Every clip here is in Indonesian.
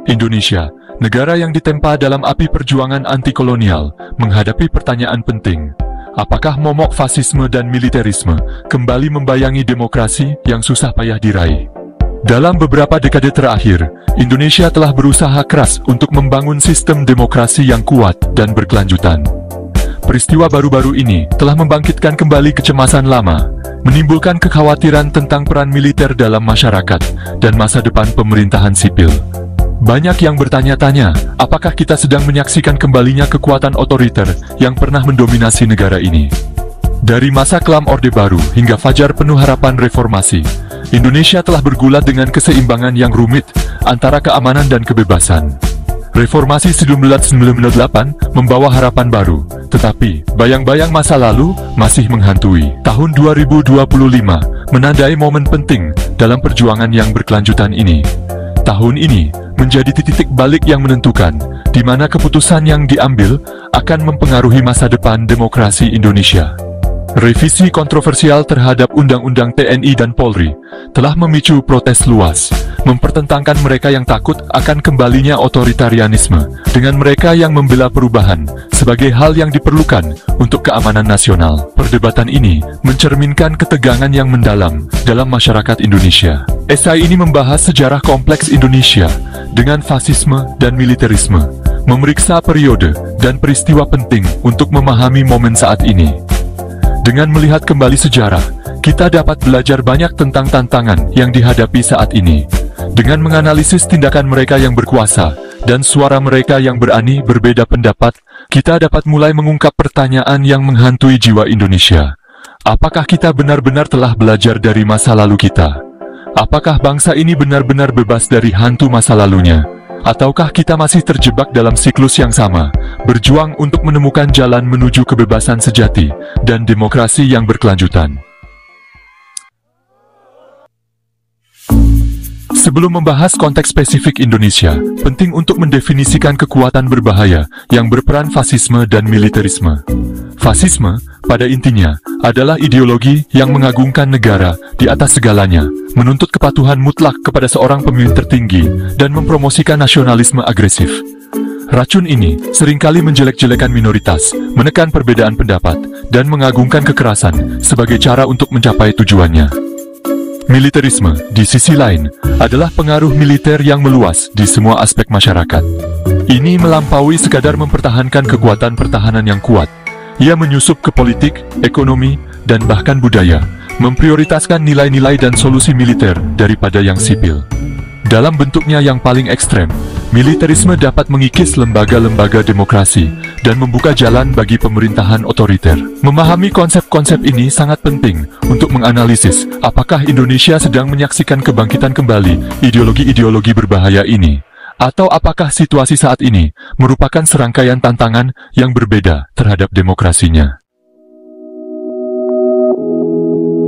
Indonesia, negara yang ditempa dalam api perjuangan anti-kolonial, menghadapi pertanyaan penting. Apakah momok fasisme dan militerisme kembali membayangi demokrasi yang susah payah diraih? Dalam beberapa dekade terakhir, Indonesia telah berusaha keras untuk membangun sistem demokrasi yang kuat dan berkelanjutan. Peristiwa baru-baru ini telah membangkitkan kembali kecemasan lama, menimbulkan kekhawatiran tentang peran militer dalam masyarakat dan masa depan pemerintahan sipil. Banyak yang bertanya-tanya, apakah kita sedang menyaksikan kembalinya kekuatan otoriter yang pernah mendominasi negara ini? Dari masa kelam Orde Baru hingga fajar penuh harapan reformasi, Indonesia telah bergulat dengan keseimbangan yang rumit antara keamanan dan kebebasan. Reformasi 1998 membawa harapan baru, tetapi bayang-bayang masa lalu masih menghantui. Tahun 2025 menandai momen penting dalam perjuangan yang berkelanjutan ini. Tahun ini menjadi titik balik yang menentukan, di mana keputusan yang diambil akan mempengaruhi masa depan demokrasi Indonesia. Revisi kontroversial terhadap Undang-Undang TNI dan Polri telah memicu protes luas, mempertentangkan mereka yang takut akan kembalinya otoritarianisme dengan mereka yang membela perubahan sebagai hal yang diperlukan untuk keamanan nasional. Perdebatan ini mencerminkan ketegangan yang mendalam dalam masyarakat Indonesia. Esai ini membahas sejarah kompleks Indonesia dengan fasisme dan militerisme, memeriksa periode dan peristiwa penting untuk memahami momen saat ini. Dengan melihat kembali sejarah, kita dapat belajar banyak tentang tantangan yang dihadapi saat ini. Dengan menganalisis tindakan mereka yang berkuasa dan suara mereka yang berani berbeda pendapat, kita dapat mulai mengungkap pertanyaan yang menghantui jiwa Indonesia. Apakah kita benar-benar telah belajar dari masa lalu kita? Apakah bangsa ini benar-benar bebas dari hantu masa lalunya? Ataukah kita masih terjebak dalam siklus yang sama, berjuang untuk menemukan jalan menuju kebebasan sejati dan demokrasi yang berkelanjutan? Sebelum membahas konteks spesifik Indonesia, penting untuk mendefinisikan kekuatan berbahaya yang berperan fasisme dan militerisme. Fasisme, pada intinya, adalah ideologi yang mengagungkan negara di atas segalanya, menuntut kepatuhan mutlak kepada seorang pemimpin tertinggi, dan mempromosikan nasionalisme agresif. Racun ini seringkali menjelek-jelekan minoritas, menekan perbedaan pendapat, dan mengagungkan kekerasan sebagai cara untuk mencapai tujuannya. Militerisme, di sisi lain, adalah pengaruh militer yang meluas di semua aspek masyarakat. Ini melampaui sekadar mempertahankan kekuatan pertahanan yang kuat. Ia menyusup ke politik, ekonomi, dan bahkan budaya, memprioritaskan nilai-nilai dan solusi militer daripada yang sipil. Dalam bentuknya yang paling ekstrem, militerisme dapat mengikis lembaga-lembaga demokrasi dan membuka jalan bagi pemerintahan otoriter. Memahami konsep-konsep ini sangat penting untuk menganalisis apakah Indonesia sedang menyaksikan kebangkitan kembali ideologi-ideologi berbahaya ini, atau apakah situasi saat ini merupakan serangkaian tantangan yang berbeda terhadap demokrasinya.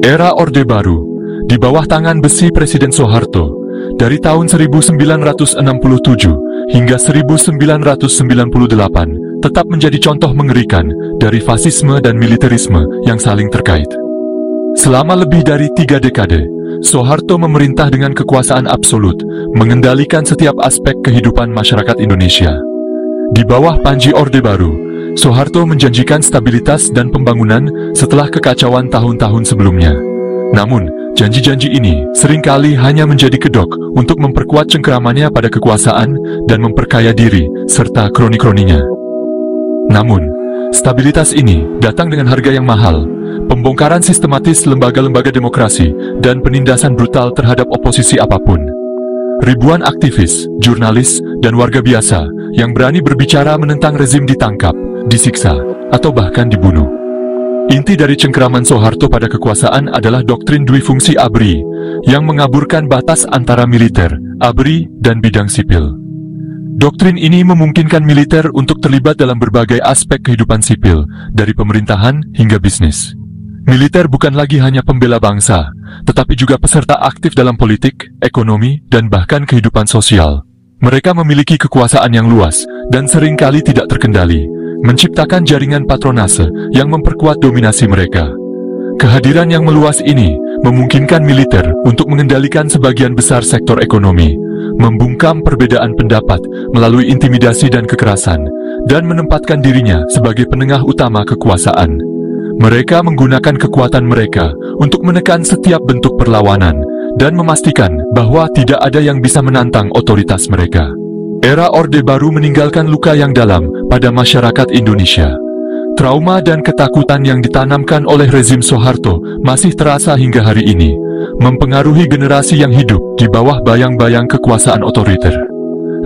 Era Orde Baru, di bawah tangan besi Presiden Soeharto, dari tahun 1967 hingga 1998, tetap menjadi contoh mengerikan dari fasisme dan militerisme yang saling terkait. Selama lebih dari 3 dekade, Soeharto memerintah dengan kekuasaan absolut, mengendalikan setiap aspek kehidupan masyarakat Indonesia. Di bawah panji Orde Baru, Soeharto menjanjikan stabilitas dan pembangunan setelah kekacauan tahun-tahun sebelumnya. Namun, janji-janji ini seringkali hanya menjadi kedok untuk memperkuat cengkeramannya pada kekuasaan dan memperkaya diri, serta kroni-kroninya. Namun, stabilitas ini datang dengan harga yang mahal, pembongkaran sistematis lembaga-lembaga demokrasi, dan penindasan brutal terhadap oposisi apapun. Ribuan aktivis, jurnalis, dan warga biasa yang berani berbicara menentang rezim ditangkap, disiksa, atau bahkan dibunuh. Inti dari cengkeraman Soeharto pada kekuasaan adalah doktrin duifungsi ABRI, yang mengaburkan batas antara militer, ABRI, dan bidang sipil. Doktrin ini memungkinkan militer untuk terlibat dalam berbagai aspek kehidupan sipil, dari pemerintahan hingga bisnis. Militer bukan lagi hanya pembela bangsa, tetapi juga peserta aktif dalam politik, ekonomi, dan bahkan kehidupan sosial. Mereka memiliki kekuasaan yang luas, dan seringkali tidak terkendali, menciptakan jaringan patronase yang memperkuat dominasi mereka. Kehadiran yang meluas ini memungkinkan militer untuk mengendalikan sebagian besar sektor ekonomi, membungkam perbedaan pendapat melalui intimidasi dan kekerasan, dan menempatkan dirinya sebagai penengah utama kekuasaan. Mereka menggunakan kekuatan mereka untuk menekan setiap bentuk perlawanan dan memastikan bahwa tidak ada yang bisa menantang otoritas mereka. Era Orde Baru meninggalkan luka yang dalam pada masyarakat Indonesia. Trauma dan ketakutan yang ditanamkan oleh rezim Soeharto masih terasa hingga hari ini, mempengaruhi generasi yang hidup di bawah bayang-bayang kekuasaan otoriter.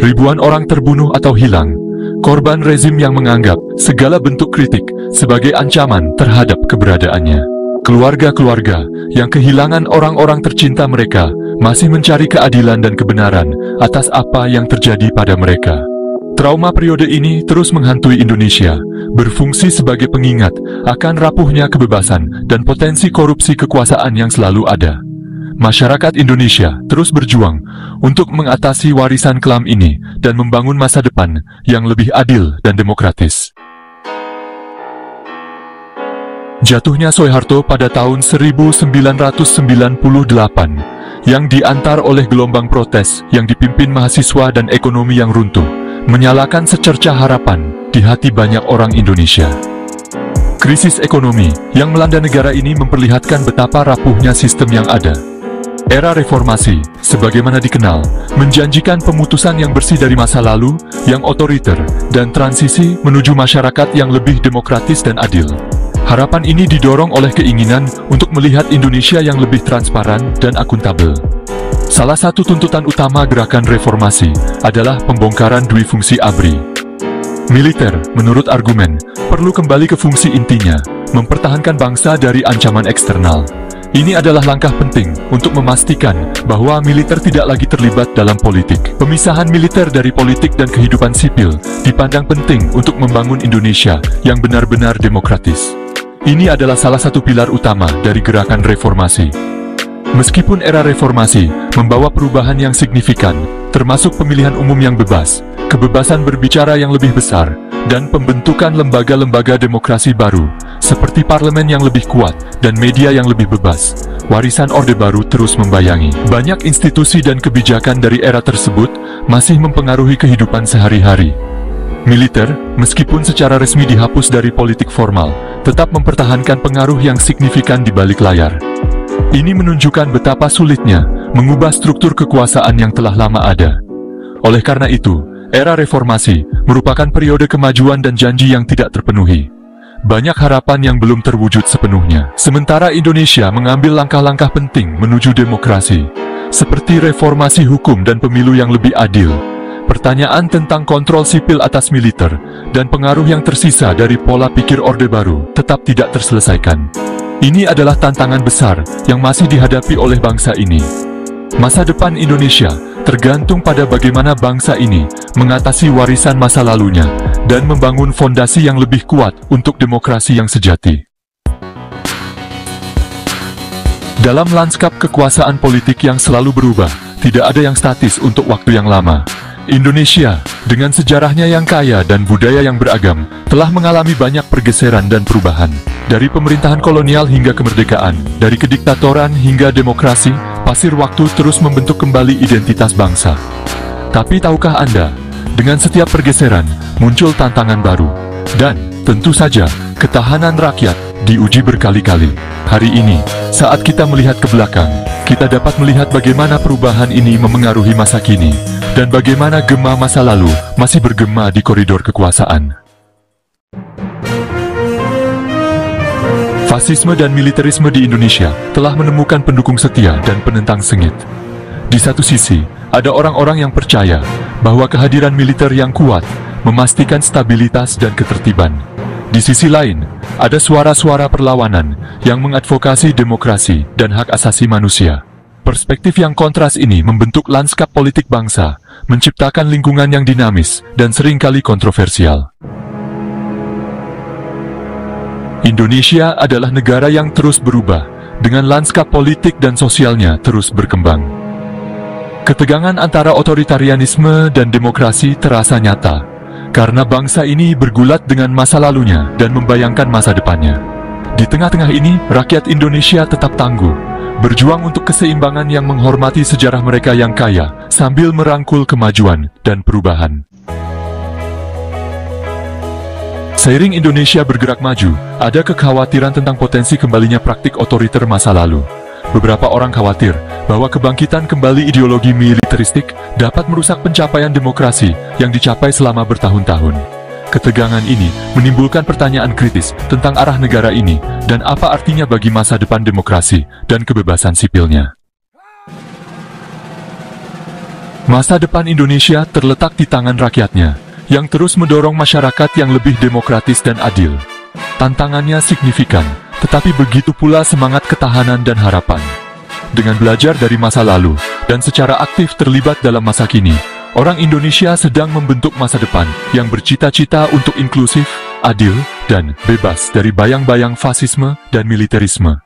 Ribuan orang terbunuh atau hilang, korban rezim yang menganggap segala bentuk kritik sebagai ancaman terhadap keberadaannya. Keluarga-keluarga yang kehilangan orang-orang tercinta mereka masih mencari keadilan dan kebenaran atas apa yang terjadi pada mereka. Trauma periode ini terus menghantui Indonesia, berfungsi sebagai pengingat akan rapuhnya kebebasan dan potensi korupsi kekuasaan yang selalu ada. Masyarakat Indonesia terus berjuang untuk mengatasi warisan kelam ini dan membangun masa depan yang lebih adil dan demokratis. Jatuhnya Soeharto pada tahun 1998 yang diantar oleh gelombang protes yang dipimpin mahasiswa dan ekonomi yang runtuh, menyalakan secercah harapan di hati banyak orang Indonesia. Krisis ekonomi yang melanda negara ini memperlihatkan betapa rapuhnya sistem yang ada. Era reformasi, sebagaimana dikenal, menjanjikan pemutusan yang bersih dari masa lalu, yang otoriter, dan transisi menuju masyarakat yang lebih demokratis dan adil. Harapan ini didorong oleh keinginan untuk melihat Indonesia yang lebih transparan dan akuntabel. Salah satu tuntutan utama gerakan reformasi adalah pembongkaran dui fungsi ABRI. Militer, menurut argumen, perlu kembali ke fungsi intinya, mempertahankan bangsa dari ancaman eksternal. Ini adalah langkah penting untuk memastikan bahwa militer tidak lagi terlibat dalam politik. Pemisahan militer dari politik dan kehidupan sipil dipandang penting untuk membangun Indonesia yang benar-benar demokratis. Ini adalah salah satu pilar utama dari gerakan reformasi. Meskipun era reformasi membawa perubahan yang signifikan, termasuk pemilihan umum yang bebas, kebebasan berbicara yang lebih besar, dan pembentukan lembaga-lembaga demokrasi baru, seperti parlemen yang lebih kuat dan media yang lebih bebas, warisan Orde Baru terus membayangi. Banyak institusi dan kebijakan dari era tersebut masih mempengaruhi kehidupan sehari-hari. Militer, meskipun secara resmi dihapus dari politik formal, tetap mempertahankan pengaruh yang signifikan di balik layar. Ini menunjukkan betapa sulitnya mengubah struktur kekuasaan yang telah lama ada. Oleh karena itu, era reformasi merupakan periode kemajuan dan janji yang tidak terpenuhi. Banyak harapan yang belum terwujud sepenuhnya. Sementara Indonesia mengambil langkah-langkah penting menuju demokrasi, seperti reformasi hukum dan pemilu yang lebih adil. Pertanyaan tentang kontrol sipil atas militer dan pengaruh yang tersisa dari pola pikir Orde Baru tetap tidak terselesaikan. Ini adalah tantangan besar yang masih dihadapi oleh bangsa ini. Masa depan Indonesia tergantung pada bagaimana bangsa ini mengatasi warisan masa lalunya dan membangun fondasi yang lebih kuat untuk demokrasi yang sejati. Dalam lanskap kekuasaan politik yang selalu berubah, tidak ada yang statis untuk waktu yang lama. Indonesia, dengan sejarahnya yang kaya dan budaya yang beragam, telah mengalami banyak pergeseran dan perubahan. Dari pemerintahan kolonial hingga kemerdekaan, dari kediktatoran hingga demokrasi, pasir waktu terus membentuk kembali identitas bangsa. Tapi tahukah Anda, dengan setiap pergeseran, muncul tantangan baru. Dan, tentu saja, ketahanan rakyat diuji berkali-kali. Hari ini, saat kita melihat ke belakang, kita dapat melihat bagaimana perubahan ini memengaruhi masa kini, dan bagaimana gema masa lalu masih bergema di koridor kekuasaan. Fasisme dan militerisme di Indonesia telah menemukan pendukung setia dan penentang sengit. Di satu sisi, ada orang-orang yang percaya bahwa kehadiran militer yang kuat memastikan stabilitas dan ketertiban. Di sisi lain, ada suara-suara perlawanan yang mengadvokasi demokrasi dan hak asasi manusia. Perspektif yang kontras ini membentuk lanskap politik bangsa, menciptakan lingkungan yang dinamis dan seringkali kontroversial. Indonesia adalah negara yang terus berubah, dengan lanskap politik dan sosialnya terus berkembang. Ketegangan antara otoritarianisme dan demokrasi terasa nyata, karena bangsa ini bergulat dengan masa lalunya dan membayangkan masa depannya. Di tengah-tengah ini, rakyat Indonesia tetap tangguh, berjuang untuk keseimbangan yang menghormati sejarah mereka yang kaya, sambil merangkul kemajuan dan perubahan. Seiring Indonesia bergerak maju, ada kekhawatiran tentang potensi kembalinya praktik otoriter masa lalu. Beberapa orang khawatir bahwa kebangkitan kembali ideologi militeristik dapat merusak pencapaian demokrasi yang dicapai selama bertahun-tahun. Ketegangan ini menimbulkan pertanyaan kritis tentang arah negara ini dan apa artinya bagi masa depan demokrasi dan kebebasan sipilnya. Masa depan Indonesia terletak di tangan rakyatnya, yang terus mendorong masyarakat yang lebih demokratis dan adil. Tantangannya signifikan, tetapi begitu pula semangat ketahanan dan harapan. Dengan belajar dari masa lalu, dan secara aktif terlibat dalam masa kini, orang Indonesia sedang membentuk masa depan yang bercita-cita untuk inklusif, adil, dan bebas dari bayang-bayang fasisme dan militerisme.